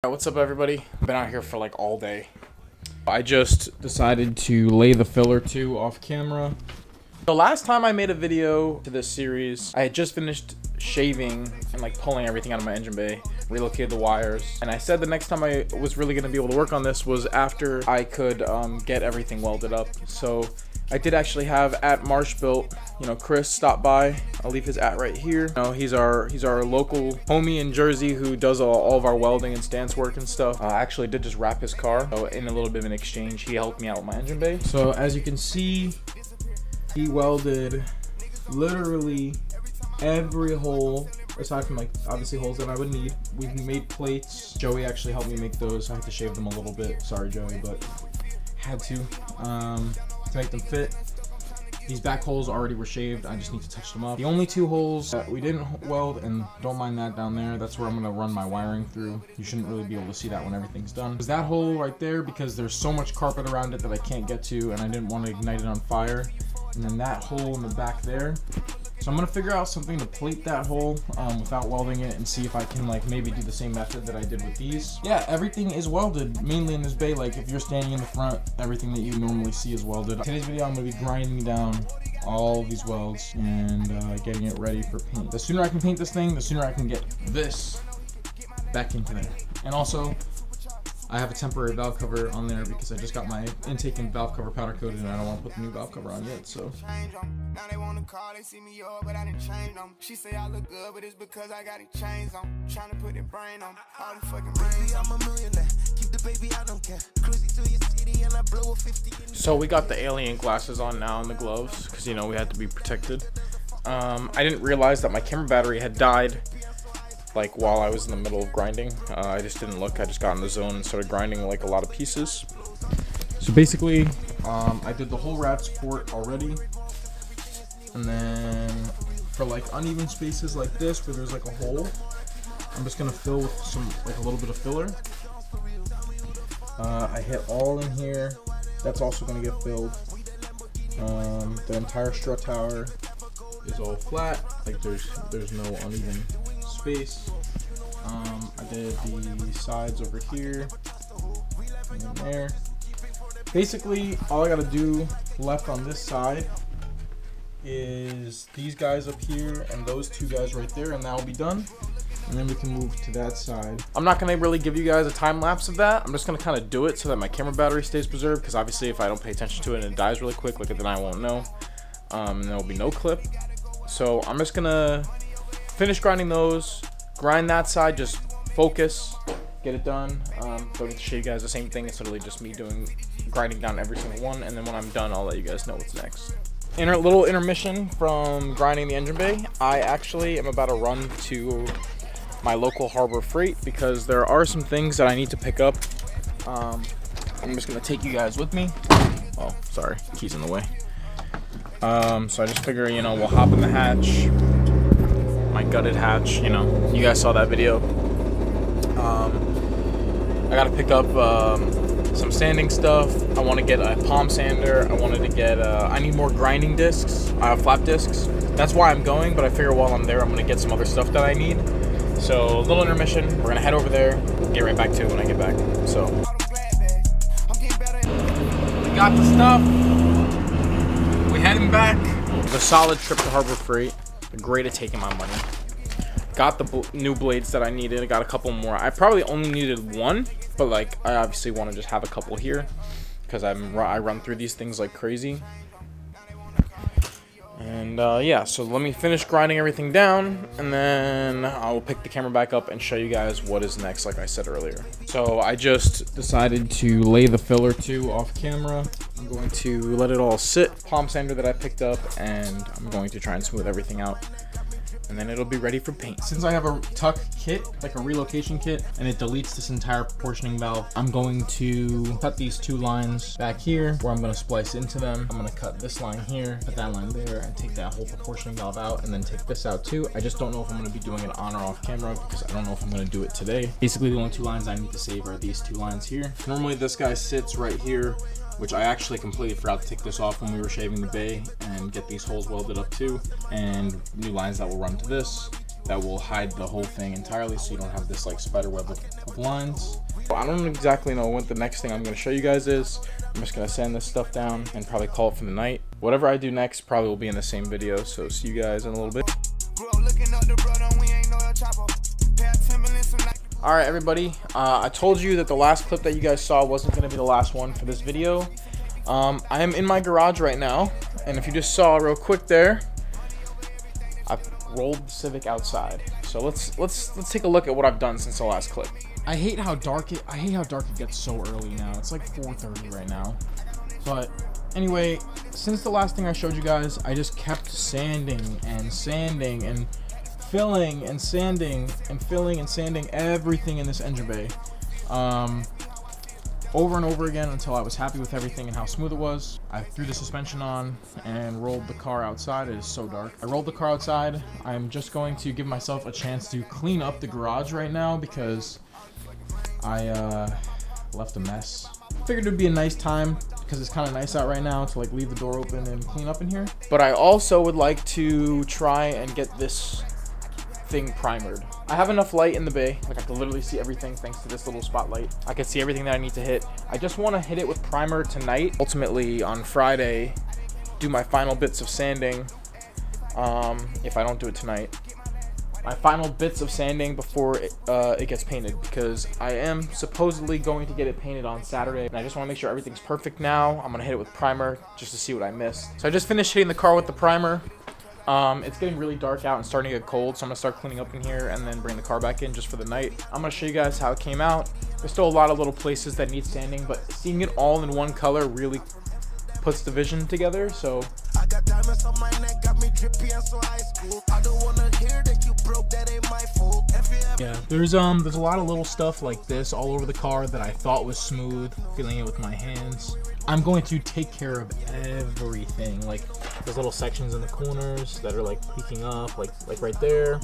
What's up, everybody? I've been out here for like all day. I just decided to lay the filler 2 off camera. The last time I made a video to this series, I had just finished shaving and like pulling everything out of my engine bay, relocated the wires, and I said the next time I was really going to be able to work on this was after I could get everything welded up. So I did actually have at Marsh Built, Chris stop by. I'll leave his right here. He's our local homie in Jersey who does all of our welding and stance work and stuff. I actually did just wrap his car. So in a little bit of an exchange, he helped me out with my engine bay. So as you can see, he welded literally every hole aside from like obviously holes that I would need. We've made plates. Joey actually helped me make those. I had to shave them a little bit. Sorry, Joey, but had to make them fit. These back holes already were shaved. I just need to touch them up. The only 2 holes that we didn't weld, and don't mind that down there, that's where I'm gonna run my wiring through. You shouldn't really be able to see that when everything's done. There's that hole right there because there's so much carpet around it that I can't get to, and I didn't want to ignite it on fire. And then that hole in the back there. So I'm gonna figure out something to plate that hole without welding it and see if I can like maybe do the same method that I did with these. Yeah, everything is welded, mainly in this bay. Like if you're standing in the front, everything that you normally see is welded. Today's video, I'm gonna be grinding down all these welds and getting it ready for paint. The sooner I can paint this thing, the sooner I can get this back into there. And also, I have a temporary valve cover on there because I just got my intake and valve cover powder coated and I don't want to put the new valve cover on yet, so. Now they want to call, they see me up, but I didn't change them. She say I look good, but it's because I got it chains on. Trying to put it brain on. All the fucking brain. I'm a millionaire. Keep the baby, I don't care. Cruising to your city and I blow a 50. So we got the alien glasses on now and the gloves because we had to be protected. I didn't realize that my camera battery had died like while I was in the middle of grinding. I just didn't look. I just got in the zone and started grinding like a lot of pieces. So basically, I did the whole rad support already, and then for like uneven spaces like this where there's like a hole, I'm just gonna fill with some like a little bit of filler. I hit all in here. That's also gonna get filled. The entire strut tower is all flat. Like there's no uneven space. I did the sides over here and then there. Basically, all I gotta do left on this side is these guys up here and those 2 guys right there, and that'll be done. And then we can move to that side. I'm not gonna really give you guys a time lapse of that. I'm just gonna kind of do it so that my camera battery stays preserved, because obviously if I don't pay attention to it and it dies really quick, then I won't know. And there'll be no clip. So I'm just gonna finish grinding those, grind that side, just focus, get it done. Don't need to show you guys the same thing. It's literally just me grinding down every single one, and then when I'm done, I'll let you guys know what's next. Little intermission from grinding the engine bay. I actually am about to run to my local Harbor Freight because there are some things that I need to pick up. I'm just gonna take you guys with me. Oh, sorry, key's in the way. So I just figure, we'll hop in the hatch. My gutted hatch, you guys saw that video. I gotta pick up some sanding stuff. I want to get a palm sander. I wanted to get I need more grinding discs, flap discs. That's why I'm going, but I figure while I'm there I'm gonna get some other stuff that I need. So a little intermission, we're gonna head over there, get right back to it when I get back. So we got the stuff, we heading back. It was a solid trip to Harbor Freight. Great at taking my money. Got the new blades that I needed. I got a couple more. I probably only needed 1, but like I obviously want to just have a couple here because I run through these things like crazy. And yeah, so let me finish grinding everything down, and then I'll pick the camera back up and show you guys what is next, like I said earlier. So I just decided to lay the filler 2 off camera. I'm going to let it all sit. Palm sander that I picked up, and I'm going to try and smooth everything out, and then it'll be ready for paint. Since I have a tuck kit, like a relocation kit, and it deletes this entire proportioning valve, I'm going to cut these 2 lines back here where I'm gonna splice into them. I'm gonna cut this line here, put that line there, and take that whole proportioning valve out, and then take this out too. I just don't know if I'm gonna be doing it on or off camera because I don't know if I'm gonna do it today. Basically, the only 2 lines I need to save are these 2 lines here. Normally this guy sits right here, which I actually completely forgot to take this off when we were shaving the bay and get these holes welded up too, and new lines that will run to this. that will hide the whole thing entirely, so you don't have this like spider web of lines. I don't exactly know what the next thing I'm going to show you guys is. I'm just going to sand this stuff down and probably call it for the night. Whatever I do next probably will be in the same video, so see you guys in a little bit. Alright everybody, I told you that the last clip that you guys saw wasn't going to be the last one for this video. I am in my garage right now, and if you just saw real quick there, I've rolled the Civic outside. So let's take a look at what I've done since the last clip. I hate how dark it gets so early now. It's like 4:30 right now. But anyway, since the last thing I showed you guys, I just kept sanding and sanding and filling and sanding and filling and sanding everything in this engine bay. Over and over again until I was happy with everything and how smooth it was. I threw the suspension on and rolled the car outside. It is so dark. I rolled the car outside. I'm just going to give myself a chance to clean up the garage right now because I left a mess. Figured it would be a nice time because it's kind of nice out right now to like leave the door open and clean up in here. But I also would like to try and get this thing primered. I have enough light in the bay, like I can literally see everything thanks to this little spotlight. I can see everything that I need to hit. I just want to hit it with primer tonight. Ultimately on Friday, do my final bits of sanding. If I don't do it tonight, my final bits of sanding before it gets painted, because I am supposedly going to get it painted on Saturday, and I just want to make sure everything's perfect now. I'm gonna hit it with primer just to see what I missed. So I just finished hitting the car with the primer. It's getting really dark out and starting to get cold, so I'm gonna start cleaning up in here and then bring the car back in just for the night. I'm gonna show you guys how it came out. There's still a lot of little places that need sanding, but seeing it all in one color really puts the vision together. So I got diamonds on my neck, got me drippy and so high school. I don't wanna hear that you broke, that ain't my fault. Yeah, there's a lot of little stuff like this all over the car that I thought was smooth, feeling it with my hands. I'm going to take care of everything, like those little sections in the corners that are like peeking up, like right there.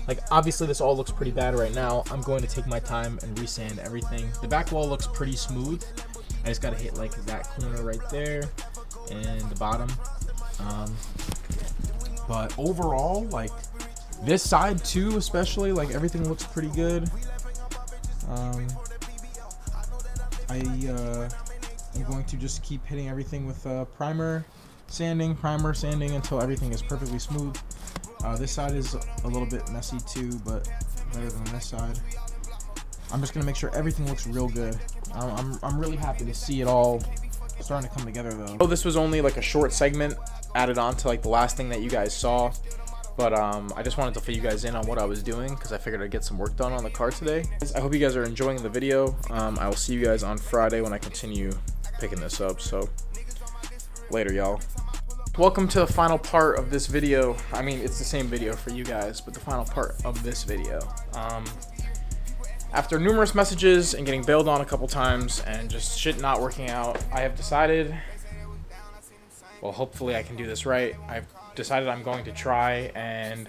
Like obviously this all looks pretty bad right now. I'm going to take my time and resand everything. The back wall looks pretty smooth. I just gotta hit like that corner right there and the bottom. But overall, like this side too, especially, like everything looks pretty good. I'm going to just keep hitting everything with primer sanding until everything is perfectly smooth. This side is a little bit messy too, but better than this side. I'm just gonna make sure everything looks real good. I'm really happy to see it all starting to come together though. Oh, this was only like a short segment added on to like the last thing that you guys saw, but I just wanted to fill you guys in on what I was doing because I figured I'd get some work done on the car today. I hope you guys are enjoying the video. I will see you guys on Friday when I continue picking this up. So later, y'all. Welcome to the final part of this video. I mean, it's the same video for you guys, but the final part of this video. After numerous messages and getting bailed on a couple times and just shit not working out, I have decided, well, hopefully I can do this right. I've decided I'm going to try and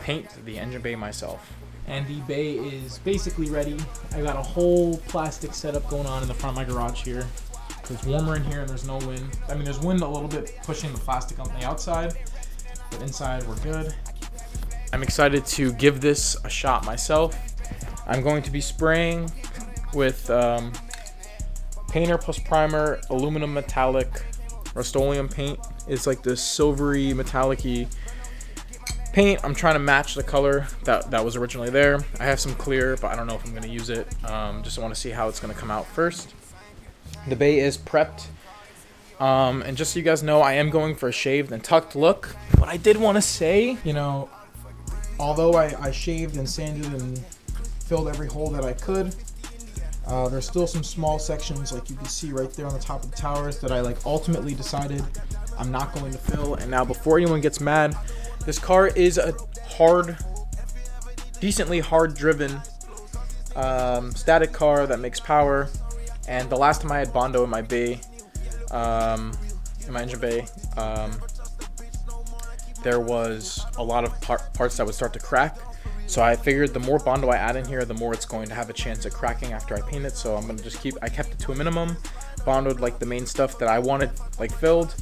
paint the engine bay myself. And the bay is basically ready. I got a whole plastic setup going on in the front of my garage here. It's warmer in here and there's no wind. I mean, there's wind a little bit pushing the plastic on the outside, but inside we're good. I'm excited to give this a shot myself. I'm going to be spraying with painter plus primer, aluminum metallic Rust-Oleum paint. It's like this silvery metallic-y paint. I'm trying to match the color that was originally there. I have some clear, but I don't know if I'm going to use it. Just want to see how it's going to come out first. The bay is prepped. And just so you guys know, I am going for a shaved and tucked look. But I did want to say, you know, although I shaved and sanded and filled every hole that I could, there's still some small sections like you can see right there on the top of the towers that I like ultimately decided I'm not going to fill. And now before anyone gets mad, this car is a decently hard driven static car that makes power. And the last time I had Bondo in my bay, in my engine bay, there was a lot of parts that would start to crack. So I figured the more Bondo I add in here, the more it's going to have a chance at cracking after I paint it. So I'm going to just I kept it to a minimum, Bondoed like the main stuff that I wanted like filled,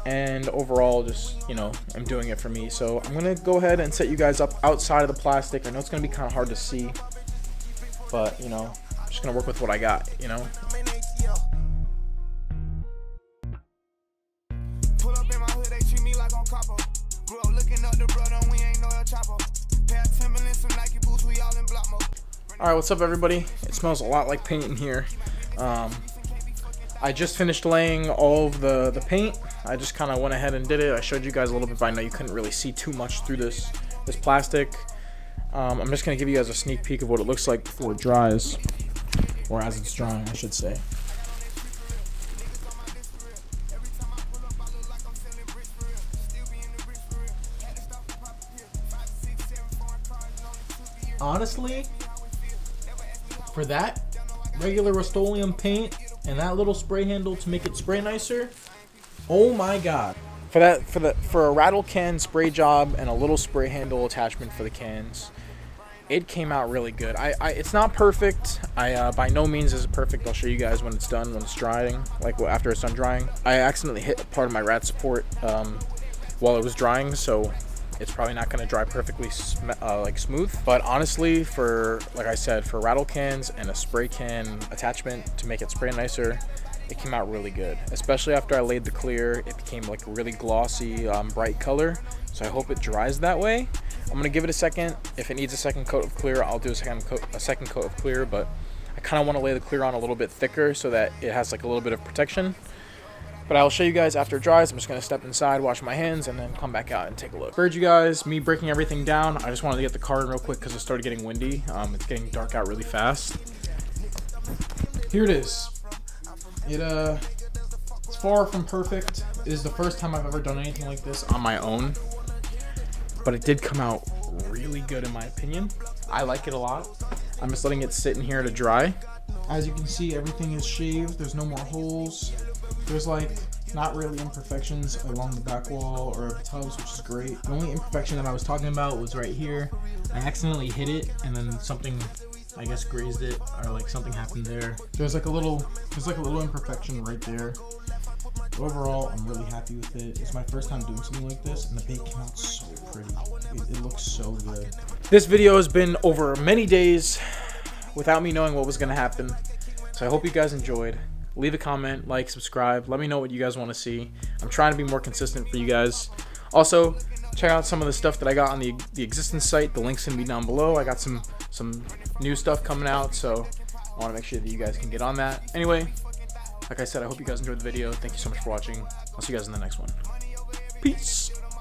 and overall just, you know, I'm doing it for me. So I'm gonna go ahead and set you guys up outside of the plastic. I know it's gonna be kind of hard to see, but you know, I'm just gonna work with what I got, you know. Pull up in my hood, they treat me like on copper. Grew up looking up the brother, we ain't no El Chapo. Pair of Timberlands, some Nike boots, we all in block mode. Alright, what's up everybody? It smells a lot like paint in here. I just finished laying all of the paint. I just kind of went ahead and did it. I showed you guys a little bit, but I know you couldn't really see too much through this plastic. I'm just going to give you guys a sneak peek of what it looks like before it dries. Or as it's drying, I should say. Honestly, for that regular Rust-Oleum paint and that little spray handle to make it spray nicer, oh my god. For a rattle can spray job and a little spray handle attachment for the cans, it came out really good. It's not perfect. By no means is it perfect. I'll show you guys when it's done, when it's drying, like after it's done drying. I accidentally hit part of my rat support while it was drying, so it's probably not going to dry perfectly like smooth. But honestly, like I said, for rattle cans and a spray can attachment to make it spray nicer, it came out really good. Especially after I laid the clear, it became like a really glossy, bright color. So I hope it dries that way. I'm going to give it a second. If it needs a second coat of clear, I'll do a second coat of clear. But I kind of want to lay the clear on a little bit thicker so that it has like a little bit of protection. But I'll show you guys after it dries. I'm just going to step inside, wash my hands, and then come back out and take a look. For you guys, me breaking everything down, I just wanted to get the car in real quick because it started getting windy. It's getting dark out really fast. Here it is. It's far from perfect. It is the first time I've ever done anything like this on my own. But it did come out really good in my opinion. I like it a lot. I'm just letting it sit in here to dry. As you can see, everything is shaved. There's no more holes. There's like not really imperfections along the back wall or the tubs, which is great. The only imperfection that I was talking about was right here. I accidentally hit it and then something, I guess, grazed it, or like something happened there. There's like a little imperfection right there. Overall, I'm really happy with it. It's my first time doing something like this, and the paint came out so pretty. It looks so good. This video has been over many days without me knowing what was gonna happen. So I hope you guys enjoyed. Leave a comment, like, subscribe. Let me know what you guys want to see. I'm trying to be more consistent for you guys. Also, check out some of the stuff that I got on the Existence site. The link's gonna be down below. I got some new stuff coming out, so I want to make sure that you guys can get on that. Anyway, like I said, I hope you guys enjoyed the video. Thank you so much for watching. I'll see you guys in the next one. Peace.